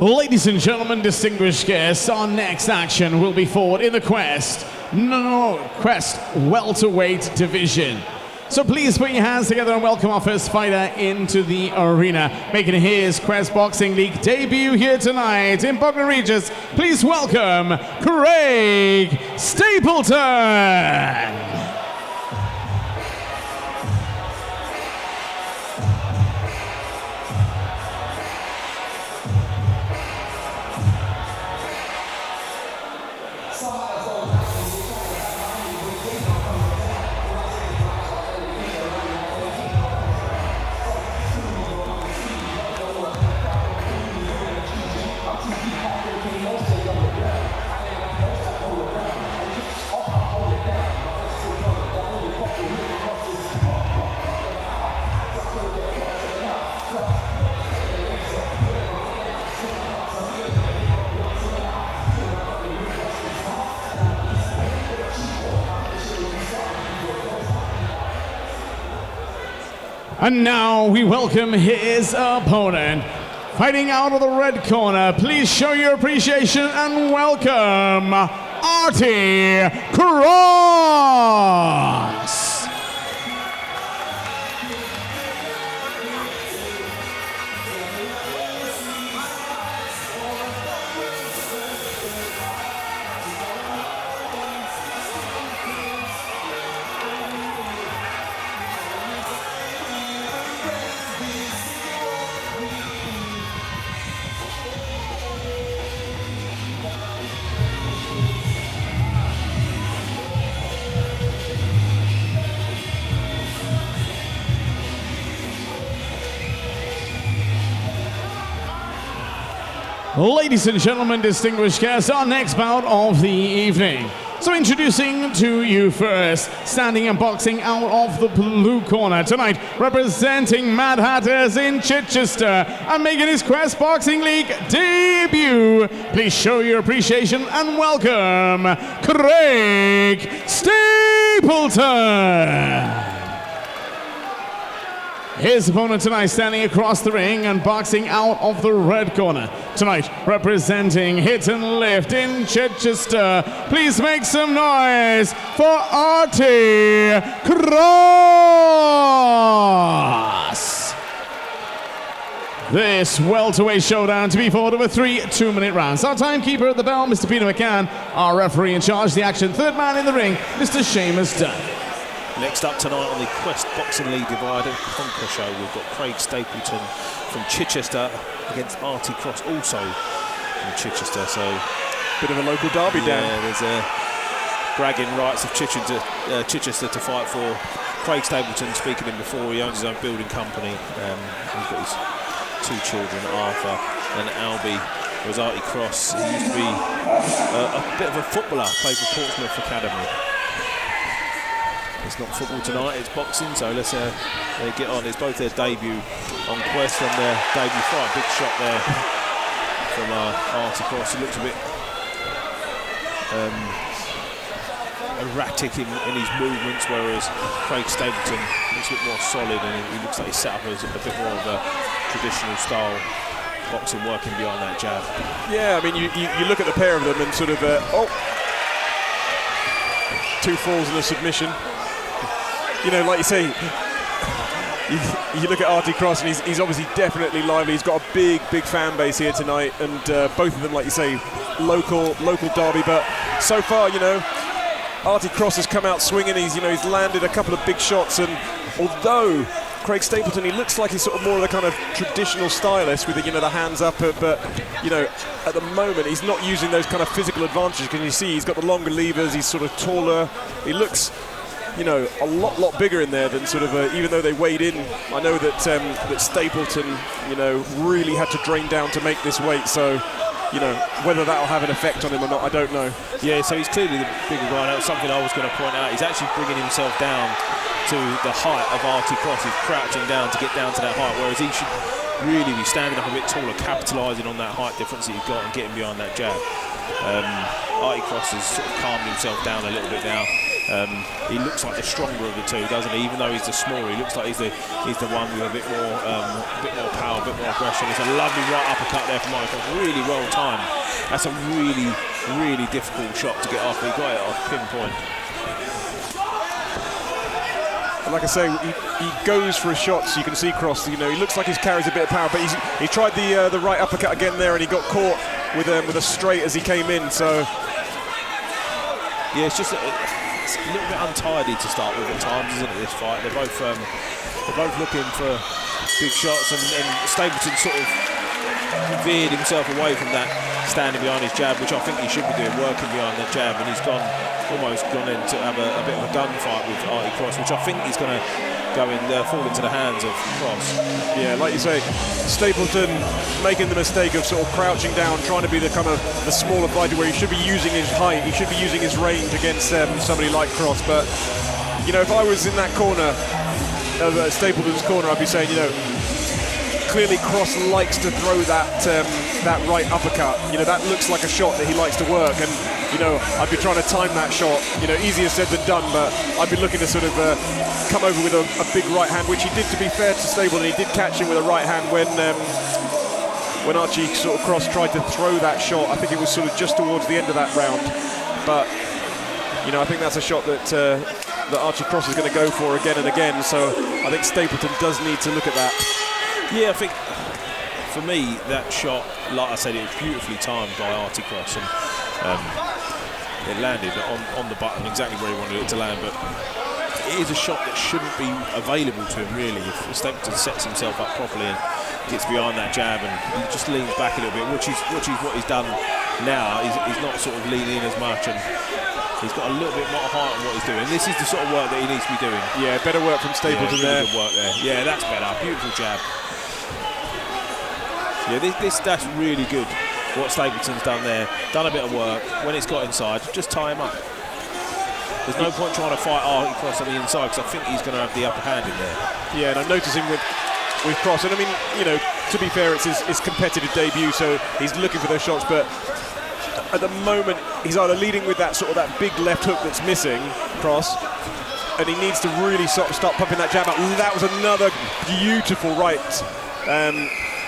Ladies and gentlemen, distinguished guests, our next action will be fought in the Quest welterweight division. So please put your hands together and welcome our first fighter into the arena. Making his Quest Boxing League debut here tonight in Bognor Regis, please welcome Craig Stapleton. And now we welcome his opponent. Fighting out of the red corner, please show your appreciation and welcome Artie Cross. Ladies and gentlemen, distinguished guests, our next bout of the evening. So introducing to you first, standing and boxing out of the blue corner tonight, representing Mad Hatters in Chichester and making his Quest Boxing League debut. Please show your appreciation and welcome Craig Stapleton. His opponent tonight standing across the ring and boxing out of the red corner. Tonight, representing Hit and Lift in Chichester, please make some noise for Artie Cross. This welterweight showdown to be fought over 3 2-minute rounds. Our timekeeper at the bell, Mr. Peter McCann. Our referee in charge of the action, third man in the ring, Mr. Seamus Dunn. Next up tonight on the Quest Boxing League Divide and Conquer show, we've got Craig Stapleton from Chichester against Artie Cross, also from Chichester. So, bit of a local derby down. Yeah, there's bragging rights of Chichester to fight for. Craig Stapleton, speaking in before, he owns his own building company. He's got his 2 children, Arthur and Albie. Whereas Artie Cross, he used to be a bit of a footballer, played for Portsmouth Academy. It's not football tonight, it's boxing, so let's get on. It's both their debut on Quest and their debut fight. Big shot there from Artie Cross. He looks a bit erratic in his movements, whereas Craig Stapleton looks a bit more solid, and he looks like he's set up as a bit more of a traditional style boxing, working behind that jab. Yeah, I mean, you look at the pair of them and sort of, 2 falls and a submission. You know, like you say, you look at Artie Cross and he's obviously definitely lively. He's got a big fan base here tonight, and both of them, like you say, local derby. But so far, you know, Artie Cross has come out swinging. He's landed a couple of big shots, and although Craig Stapleton, he looks like he's sort of more of the kind of traditional stylist with the hands up, but at the moment he's not using those kind of physical advantages. Can you see he's got the longer levers? He's sort of taller. He looks, a lot bigger in there than sort of even though they weighed in. I know that that Stapleton, really had to drain down to make this weight. So, whether that'll have an effect on him or not, I don't know. Yeah, so he's clearly the bigger guy. That was something I was going to point out. He's actually bringing himself down to the height of Artie Cross. He's crouching down to get down to that height, whereas he should really be standing up a bit taller, capitalising on that height difference that he's got and getting behind that jab. Artie Cross has sort of calmed himself down a little bit now. He looks like the stronger of the two, doesn't he? Even though he's the smaller, he looks like he's the one with a bit more power, a bit more aggression. It's a lovely right uppercut there from Michael, really well timed. That's a really, really difficult shot to get off. He got it off pinpoint. And like I say, he goes for a shot, so you can see Cross. You know, he looks like he carries a bit of power, but he tried the right uppercut again there, and he got caught with a straight as he came in. So yeah, it's just it's a little bit untidy to start with at times, isn't it? This fight, they're both looking for big shots, and Stapleton sort of veered himself away from that, standing behind his jab, which I think he should be doing, working behind that jab, and he's almost gone in to have a bit of a gunfight with Artie Cross, which I think he's going to fall into the hands of Cross. Yeah, like you say, Stapleton making the mistake of sort of crouching down, trying to be the kind of the smaller fighter where he should be using his height, he should be using his range against somebody like Cross. But you know, if I was in that corner, Stapleton's corner, I'd be saying, you know, clearly Cross likes to throw that right uppercut. You know, that looks like a shot that he likes to work, and you know, I'd be trying to time that shot. You know, easier said than done, but I'd be looking to sort of come over with a big right hand, which he did, to be fair to Stapleton. He did catch him with a right hand when Archie sort of Cross tried to throw that shot. I think it was sort of just towards the end of that round, but you know, I think that's a shot that Archie Cross is going to go for again and again. So I think Stapleton does need to look at that. Yeah, I think for me that shot, like I said, it was beautifully timed by Artie Cross, and it landed on the button exactly where he wanted it to land. But it is a shot that shouldn't be available to him, really. If Stapleton sets himself up properly and gets behind that jab and he just leans back a little bit, which is what he's done now. He's not sort of leaning in as much, and he's got a little bit more heart on what he's doing. This is the sort of work that he needs to be doing. Yeah, better work from Stapleton there. Good work there. Yeah, that's better. Beautiful jab. Yeah, that's really good. What Stapleton's done there, done a bit of work. When it's got inside, just tie him up. There's no point trying to fight Artie Cross on the inside, because I think he's going to have the upper hand in there. Yeah, and I'm noticing with Cross, and I mean, you know, to be fair, it's his competitive debut, so he's looking for those shots, but at the moment he's either leading with that sort of that big left hook that's missing, Cross, and he needs to really sort of start pumping that jab out. That was another beautiful right,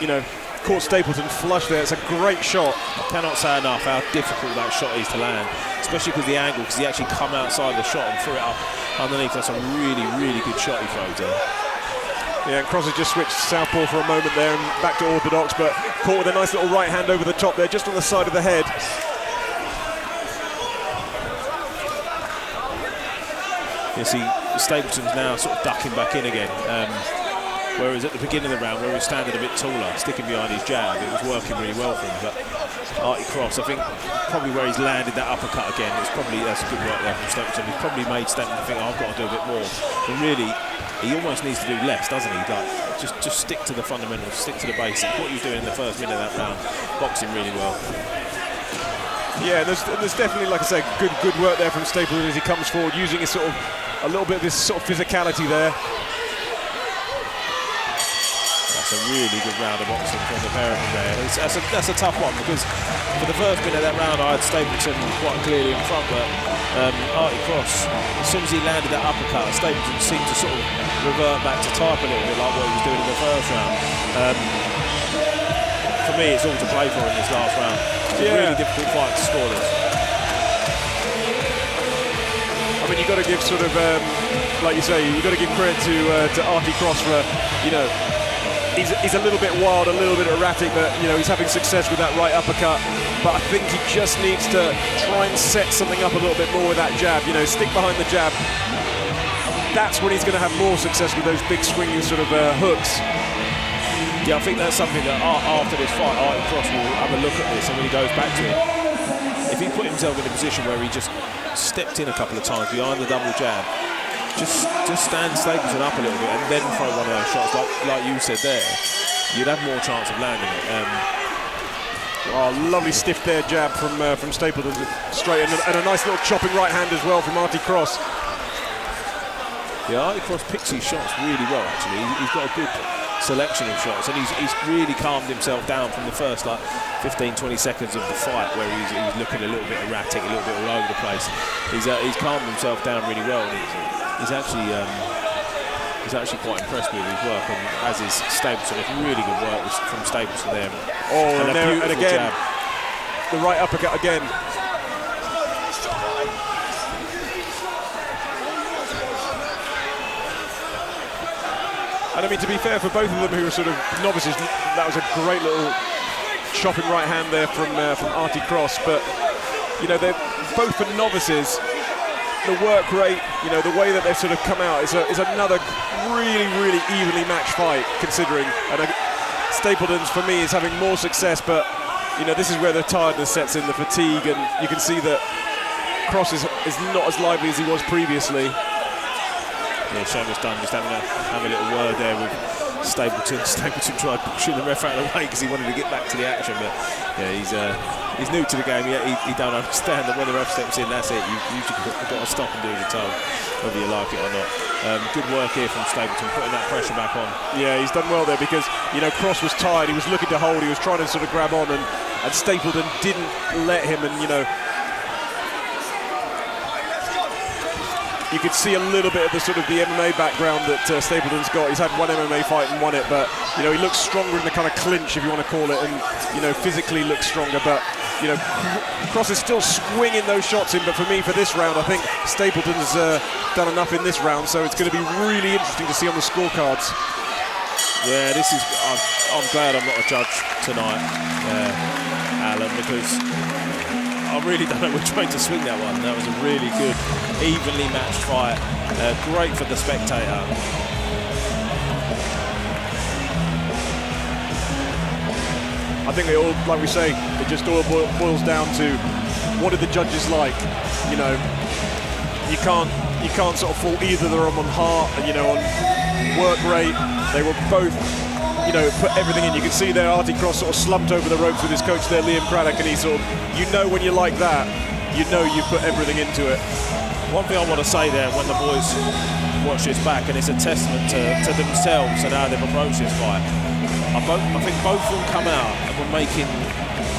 you know, caught Stapleton flush there. It's a great shot. I cannot say enough how difficult that shot is to land, especially with the angle, because he actually come outside the shot and threw it up underneath. That's a really, really good shot he throws there. Yeah, and Cross has just switched southpaw for a moment there and back to orthodox, but caught with a nice little right hand over the top there, just on the side of the head. You see, Stapleton's now sort of ducking back in again. Whereas at the beginning of the round, where he was standing a bit taller, sticking behind his jab, it was working really well for him. But Artie Cross, I think, probably where he's landed that uppercut again, that's a good work there from Stapleton. He's probably made Stapleton think, oh, I've got to do a bit more. But really, he almost needs to do less, doesn't he? Like, just stick to the fundamentals, stick to the basics. What he was doing in the first minute of that round, boxing really well. Yeah, there's definitely, like I say, good work there from Stapleton as he comes forward, using his sort of a little bit of this sort of physicality there. That's a really good round of boxing from the pair of them there. That's a tough one, because for the first bit of that round I had Stapleton quite clearly in front, but Artie Cross, as soon as he landed that uppercut, Stapleton seemed to sort of revert back to type a little bit like what he was doing in the first round. For me, it's all to play for in this last round. It's a really difficult fight to score this. I mean, you've got to give sort of, like you say, you've got to give credit to Artie Cross for, you know, he's a little bit wild, a little bit erratic, but you know, he's having success with that right uppercut. But I think he just needs to try and set something up a little bit more with that jab. You know, stick behind the jab. That's when he's going to have more success with those big swinging sort of hooks. Yeah, I think that's something that after this fight, Artie Cross will have a look at this, and when he goes back to it, if he put himself in a position where he just stepped in a couple of times behind the double jab, just stand Stapleton up a little bit and then throw one of those shots like you said there, you'd have more chance of landing it. Lovely stiff there jab from Stapleton straight, and a nice little chopping right hand as well from Artie Cross. Yeah, Artie Cross picks his shots really well, actually. He's got a selection of shots, and he's really calmed himself down from the first 15-20 seconds of the fight, where he's looking a little bit erratic, a little bit all over the place. He's calmed himself down really well, and he's actually quite impressed with his work, and as is Stapleton. It's really good work from Stapleton there. And again, jab. The right uppercut again. And I mean, to be fair, for both of them who are sort of novices, that was a great little chopping right hand there from Artie Cross. But you know, they're both for novices. The work rate, you know, the way that they've sort of come out is another really, really evenly matched fight, considering. And Stapleton's, for me, is having more success, but you know, this is where the tiredness sets in, the fatigue, and you can see that Cross is not as lively as he was previously. Yeah, Seamus Dunn just having a little word there with Stapleton. Stapleton tried pushing the ref out of the way because he wanted to get back to the action, but yeah, he's new to the game. He don't understand that when the ref steps in, that's it. You've got to stop and do the toe, whether you like it or not. Good work here from Stapleton, putting that pressure back on. Yeah, he's done well there, because you know, Cross was tired. He was looking to hold. He was trying to sort of grab on, and Stapleton didn't let him. And you know, you could see a little bit of the sort of the MMA background that Stapleton's got. He's had one MMA fight and won it, but you know, he looks stronger in the kind of clinch, if you want to call it, and you know, physically looks stronger. But you know, Cross is still swinging those shots in. But for me, for this round, I think Stapleton's done enough in this round, so it's going to be really interesting to see on the scorecards. Yeah, this is. I'm glad I'm not a judge tonight, Alan, because I really don't know which way to swing that one. That was a really good, evenly matched fight. Great for the spectator. I think it all, like we say, it just all boils down to what did the judges like. You know, you can't sort of fault either of them on heart, and you know, on work rate. They were both, you know, put everything in. You can see there Artie Cross sort of slumped over the ropes with his coach there, Liam Craddock, and he sort of, you know, when you're like that, you know you've put everything into it. One thing I want to say there, when the boys watch this back, and it's a testament to themselves and how they've approached this fight. I think both of them come out and were making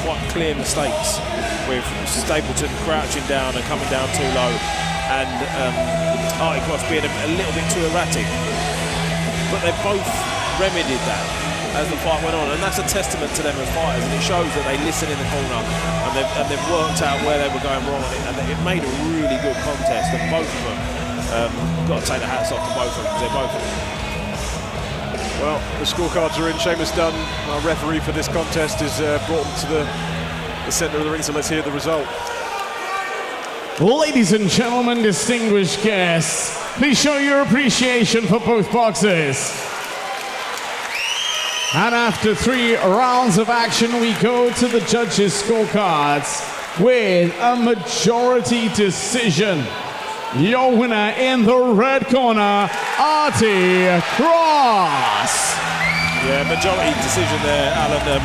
quite clear mistakes, with Stapleton crouching down and coming down too low, and Artie Cross being a little bit too erratic. But they both remedied that as the fight went on, and that's a testament to them as fighters, and it shows that they listen in the corner, and they've worked out where they were going wrong, and it made a really good contest. And both of them, got to take the hats off to both of them, because they're both of them. Well, the scorecards are in. Seamus Dunn, our referee for this contest, is brought them to the centre of the ring, so let's hear the result. Ladies and gentlemen, distinguished guests, please show your appreciation for both boxers. And after 3 rounds of action, we go to the judges' scorecards with a majority decision. Your winner in the red corner, Artie Cross. Yeah, majority decision there, Alan. It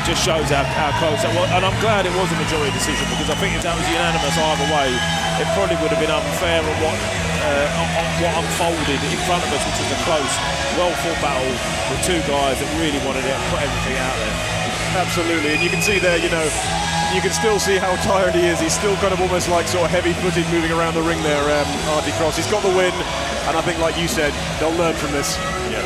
just shows how close that was, and I'm glad it was a majority decision, because I think if that was unanimous either way, it probably would have been unfair on what unfolded in front of us, which was a close, well-fought battle with two guys that really wanted to put everything out there. Absolutely, and you can see there, you know, you can still see how tired he is. He's still kind of almost like sort of heavy-footed moving around the ring there, Artie Cross. He's got the win, and I think, like you said, they'll learn from this. Yeah.